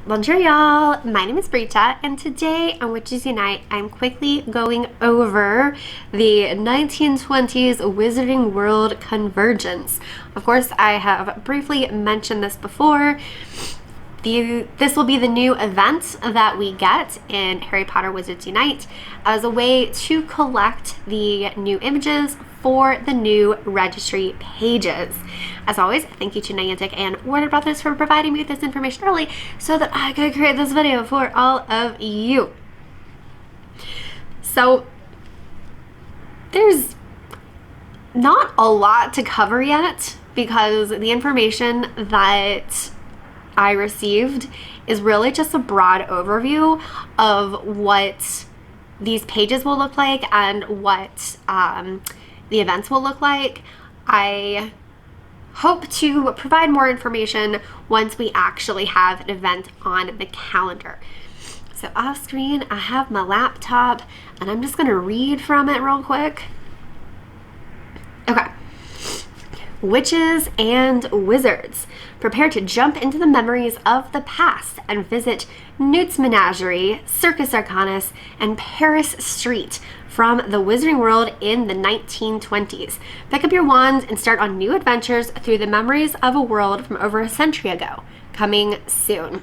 Bonjour y'all, my name is Brita, and today on Witches Unite I'm quickly going over the 1920s Wizarding World Convergence. Of course, I have briefly mentioned this before. This will be the new event that we get in Harry Potter Wizards Unite as a way to collect the new images for the new registry pages. As always, thank you to Niantic and Warner Brothers for providing me with this information early so that I could create this video for all of you. So, there's not a lot to cover yet because the information that I received is really just a broad overview of what these pages will look like and what the events will look like. I hope to provide more information once we actually have an event on the calendar. So off screen, I have my laptop and I'm just gonna read from it real quick. Okay. Witches and wizards, prepare to jump into the memories of the past and visit Newt's Menagerie, Circus Arcanus, and Paris Street from the Wizarding World in the 1920s. Pick up your wands and start on new adventures through the memories of a world from over a century ago. Coming soon.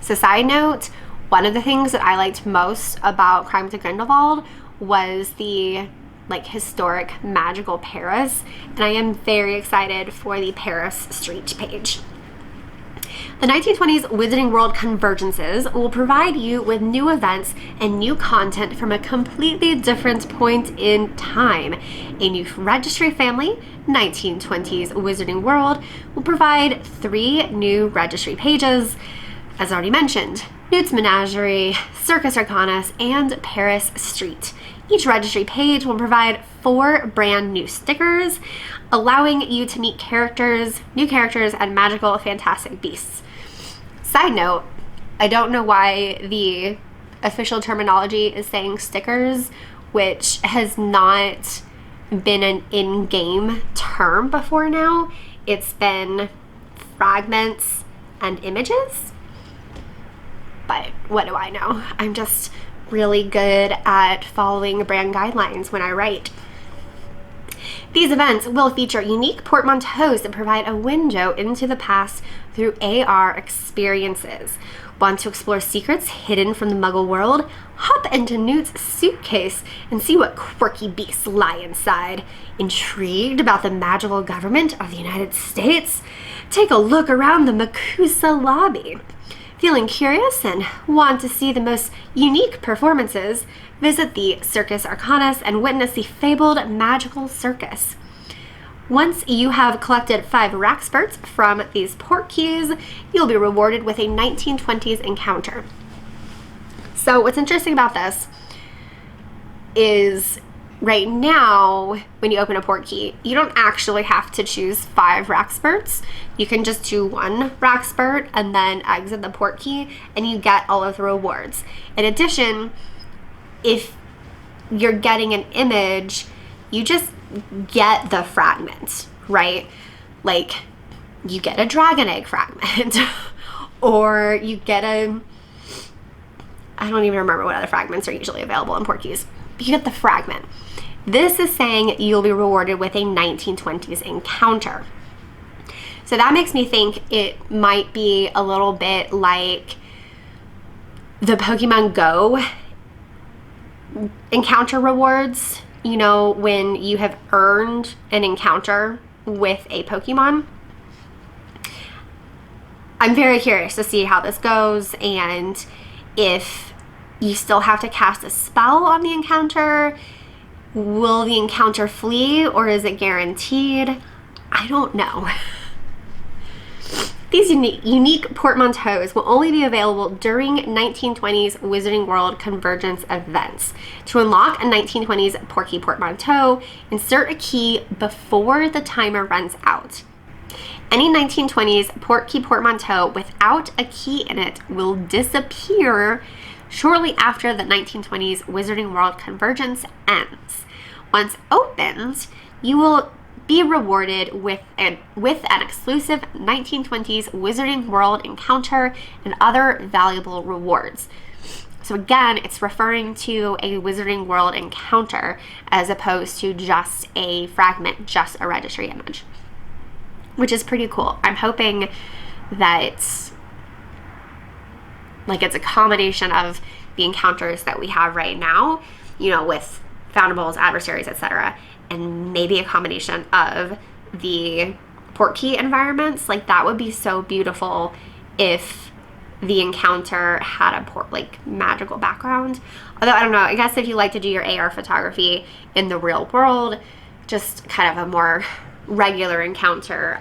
So side note, one of the things that I liked most about Crimes of Grindelwald was the historic magical Paris, and I am very excited for the Paris Street page. The 1920s Wizarding World Convergences will provide you with new events and new content from a completely different point in time. A new registry family, 1920s Wizarding World, will provide 3 new registry pages, as already mentioned, Newt's Menagerie, Circus Arcanus, and Paris Street. Each registry page will provide 4 brand new stickers, allowing you to meet new characters, and magical fantastic beasts. Side note, I don't know why the official terminology is saying stickers, which has not been an in-game term before now. It's been fragments and images. But what do I know? I'm just really good at following brand guidelines when I write. These events will feature unique portmanteaus that provide a window into the past through AR experiences. Want to explore secrets hidden from the Muggle world? Hop into Newt's suitcase and see what quirky beasts lie inside. Intrigued about the magical government of the United States? Take a look around the Makusa lobby. Feeling curious and want to see the most unique performances? Visit the Circus Arcanus and witness the fabled magical circus. Once you have collected 5 Raxperts from these Portkeys, you'll be rewarded with a 1920s encounter. So what's interesting about this is right now, when you open a Portkey, you don't actually have to choose 5 Raxperts. You can just do 1 Raxpert and then exit the Portkey, and you get all of the rewards. In addition, if you're getting an image, you just get the fragment, right? Like, you get a dragon egg fragment, or you get I don't even remember what other fragments are usually available in Portkeys. You get the fragment. This is saying you'll be rewarded with a 1920s encounter. So that makes me think it might be a little bit like the Pokemon Go encounter rewards, you know, when you have earned an encounter with a Pokemon. I'm very curious to see how this goes, and if you still have to cast a spell on the encounter. Will the encounter flee, or is it guaranteed? I don't know. These unique portmanteaus will only be available during 1920s Wizarding World Convergence events. To unlock a 1920s Portkey portmanteau, insert a key before the timer runs out. Any 1920s Portkey portmanteau without a key in it will disappear shortly after the 1920s Wizarding World Convergence ends. Once opened, you will be rewarded with an exclusive 1920s Wizarding World encounter and other valuable rewards. So again, it's referring to a Wizarding World encounter as opposed to just a fragment, just a registry image, which is pretty cool. I'm hoping that like it's a combination of the encounters that we have right now, you know, with foundables, adversaries, etc., and maybe a combination of the Portkey environments. Like that would be so beautiful if the encounter had a magical background. Although I don't know, I guess if you like to do your AR photography in the real world, just kind of a more regular encounter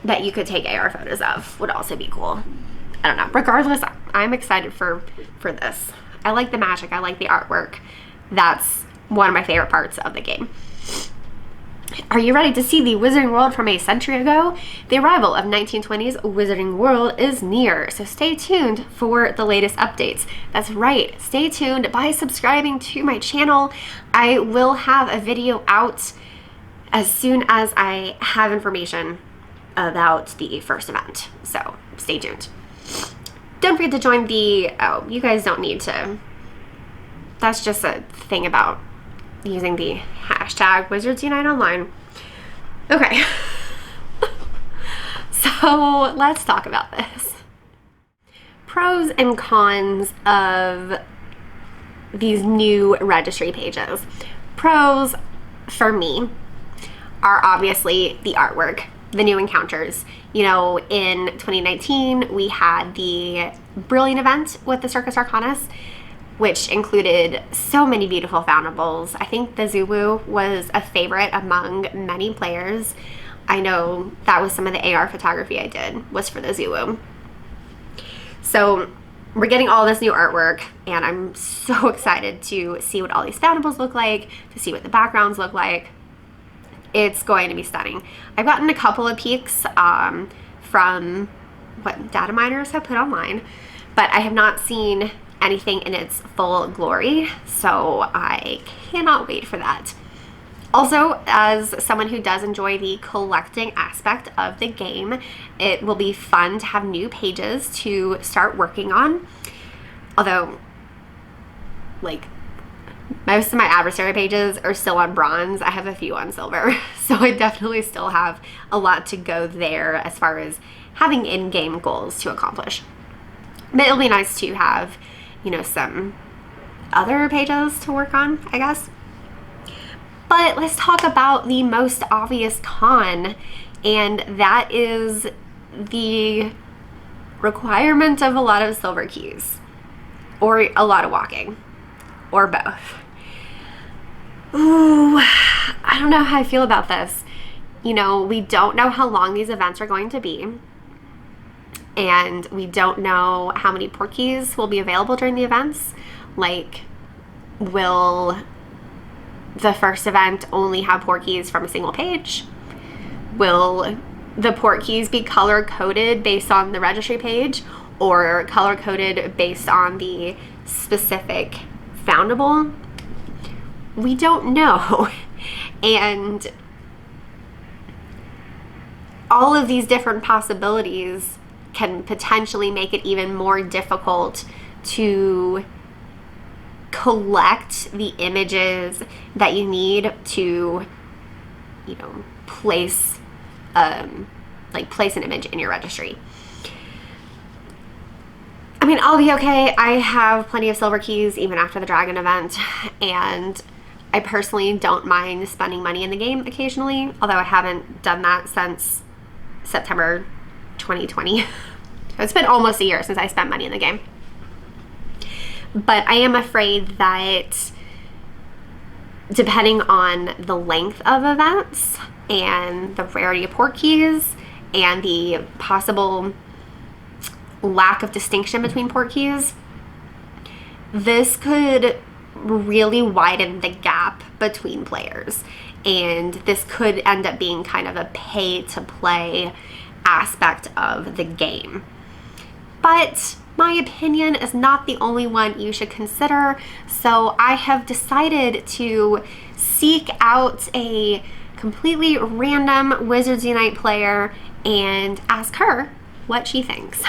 that you could take AR photos of would also be cool. I don't know. Regardless, I'm excited for this. I like the magic. I like the artwork. That's one of my favorite parts of the game. Are you ready to see the Wizarding World from a century ago? The arrival of 1920s Wizarding World is near, so stay tuned for the latest updates. That's right, stay tuned by subscribing to my channel. I will have a video out as soon as I have information about the first event, so stay tuned. Don't forget to join the, oh, you guys don't need to, that's just a thing about using the hashtag Wizards Unite Online. Okay. So let's talk about this. Pros and cons of these new registry pages. Pros for me are obviously the artwork, the new encounters. You know, in 2019, we had the Brilliant event with the Circus Arcanus, which included so many beautiful foundables. I think the Zuwu was a favorite among many players. I know that was some of the AR photography I did was for the Zuwu. So we're getting all this new artwork, and I'm so excited to see what all these foundables look like, to see what the backgrounds look like. It's going to be stunning. I've gotten a couple of peeks from what data miners have put online, but I have not seen anything in its full glory, so I cannot wait for that. Also, as someone who does enjoy the collecting aspect of the game, it will be fun to have new pages to start working on. Although, like, most of my adversary pages are still on bronze. I have a few on silver, so I definitely still have a lot to go there as far as having in-game goals to accomplish. But it'll be nice to have, you know, some other pages to work on, I guess. But let's talk about the most obvious con, and that is the requirement of a lot of silver keys, or a lot of walking, or both. Ooh, I don't know how I feel about this. You know, we don't know how long these events are going to be, and we don't know how many Portkeys will be available during the events. Like, will the first event only have Portkeys from a single page? Will the Portkeys be color-coded based on the registry page, or color-coded based on the specific foundable? We don't know. And all of these different possibilities can potentially make it even more difficult to collect the images that you need to, you know, place an image in your registry. I mean, I'll be okay. I have plenty of silver keys even after the dragon event, and I personally don't mind spending money in the game occasionally, although I haven't done that since September 2020. It's been almost a year since I spent money in the game. But I am afraid that depending on the length of events and the rarity of Portkeys and the possible lack of distinction between Portkeys, this could really widen the gap between players, and this could end up being kind of a pay-to-play aspect of the game. But my opinion is not the only one you should consider, so I have decided to seek out a completely random Wizards Unite player and ask her what she thinks.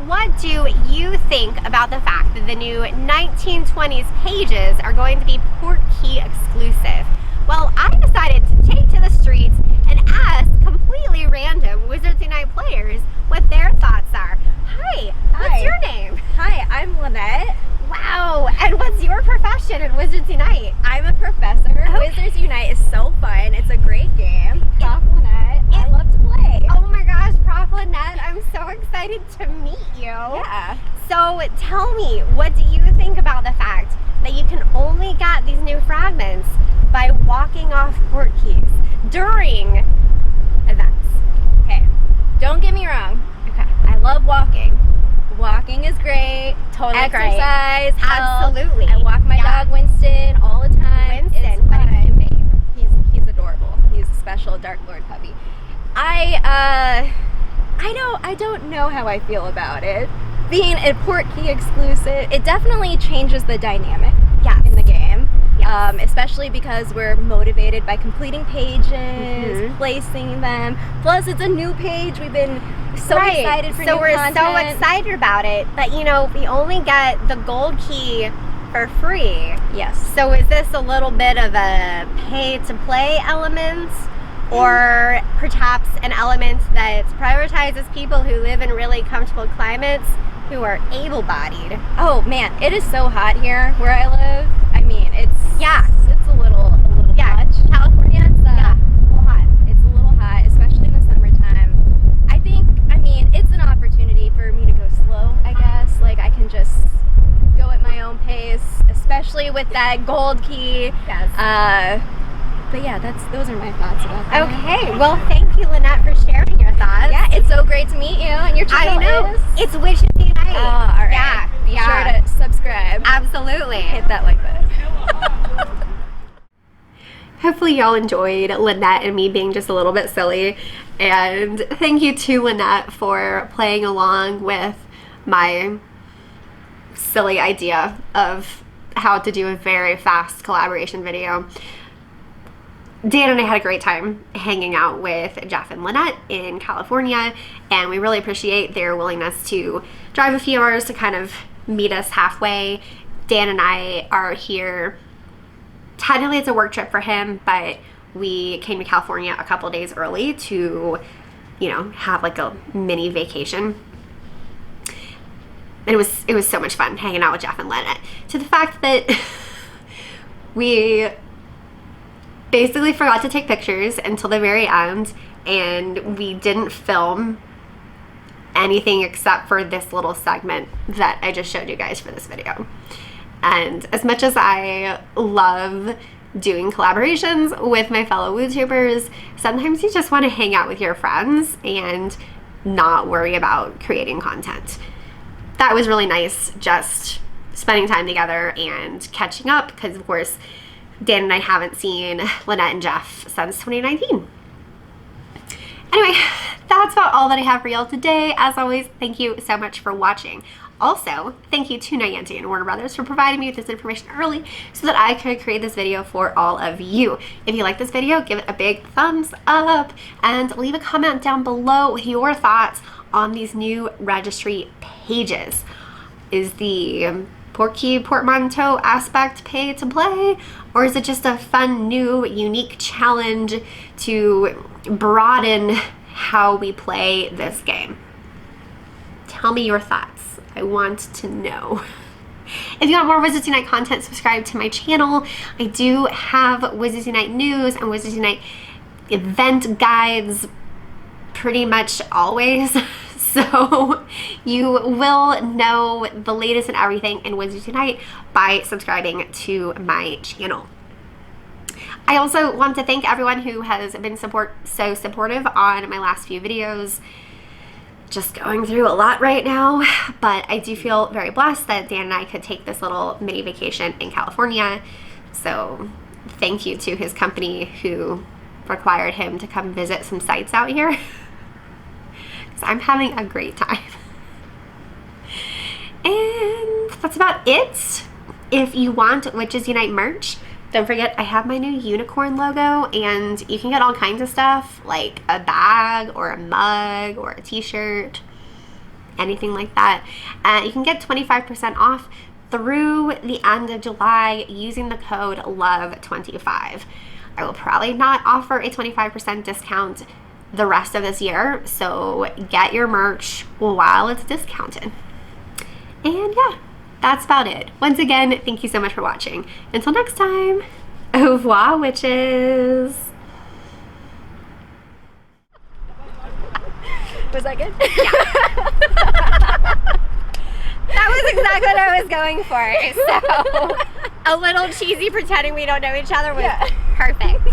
What do you think about the fact that the new 1920s pages are going to be Portkey exclusive? Well, I decided to take to the streets and ask completely random Wizards Unite players what their thoughts are. Hi, what's your name? Hi, I'm Lynette. Wow, and what's your profession in Wizards Unite? I'm a professor. Okay. Wizards Unite is so fun. It's a great game. Prof. Lynette, I love to play. Oh my gosh, Prof. Lynette, I'm so excited to meet you. Yeah. So tell me, what do you think about the fact that you can only get these new fragments by walking off Portkeys during events? Okay, don't get me wrong. Okay. I love walking. Walking is great. Totally Exercise, great. Absolutely. I walk my dog Winston all the time. Winston, what a cute name. He's adorable. He's a special Dark Lord puppy. I don't know how I feel about it. Being a Portkey exclusive, it definitely changes the dynamic in the game. Yes. Especially because we're motivated by completing pages, placing them. Plus, it's a new page. We've been so excited for new content. So we're so excited about it, but you know, we only get the gold key for free. Yes. So is this a little bit of a pay-to-play element? Or perhaps an element that prioritizes people who live in really comfortable climates who are able-bodied? Oh man, it is so hot here where I live. I mean, it's a little much. California, it's a little hot. It's a little hot, especially in the summertime. I mean, it's an opportunity for me to go slow, I guess. Like, I can just go at my own pace, especially with that gold key. Yes. But yeah, those are my thoughts about that. Okay, well, thank you, Lynette, for sharing your thoughts. Yeah, it's so great to meet you, and your channel is? It's Wizards Unite. Oh, all right. Be sure to subscribe. Absolutely. Hit that like button. Hopefully y'all enjoyed Lynette and me being just a little bit silly, and thank you to Lynette for playing along with my silly idea of how to do a very fast collaboration video. Dan and I had a great time hanging out with Jeff and Lynette in California, and we really appreciate their willingness to drive a few hours to kind of meet us halfway. Dan and I are here. Technically it's a work trip for him, but we came to California a couple days early to, you know, have like a mini vacation. And it was so much fun hanging out with Jeff and Lynette, to the fact that we basically forgot to take pictures until the very end, and we didn't film anything except for this little segment that I just showed you guys for this video. And as much as I love doing collaborations with my fellow WUtubers, sometimes you just want to hang out with your friends and not worry about creating content. That was really nice, just spending time together and catching up, because of course Dan and I haven't seen Lynette and Jeff since 2019. Anyway, that's about all that I have for y'all today. As always, thank you so much for watching. Also, thank you to Niantic and WB for providing me with this information early so that I could create this video for all of you. If you like this video, give it a big thumbs up and leave a comment down below with your thoughts on these new registry pages. Is the Portkey portmanteau aspect pay to play, or is it just a fun new unique challenge to broaden how we play this game? Tell me your thoughts. I want to know. If you want more Wizards Unite content, subscribe to my channel. I do have Wizards Unite news and Wizards Unite event guides pretty much always. So you will know the latest and everything in Wizards Unite by subscribing to my channel. I also want to thank everyone who has been so supportive on my last few videos. Just going through a lot right now, but I do feel very blessed that Dan and I could take this little mini vacation in California. So thank you to his company who required him to come visit some sites out here. I'm having a great time. And that's about it. If you want Witches Unite merch, Don't forget, I have my new unicorn logo, and you can get all kinds of stuff, like a bag or a mug or a t-shirt, anything like that. You can get 25% off through the end of July using the code LOVE25. I will probably not offer a 25% discount the rest of this year, so get your merch while it's discounted. And yeah, that's about it. Once again, thank you so much for watching. Until next time, au revoir, witches. Was that good? Yeah. That was exactly what I was going for. So, a little cheesy pretending we don't know each other was Yeah. perfect.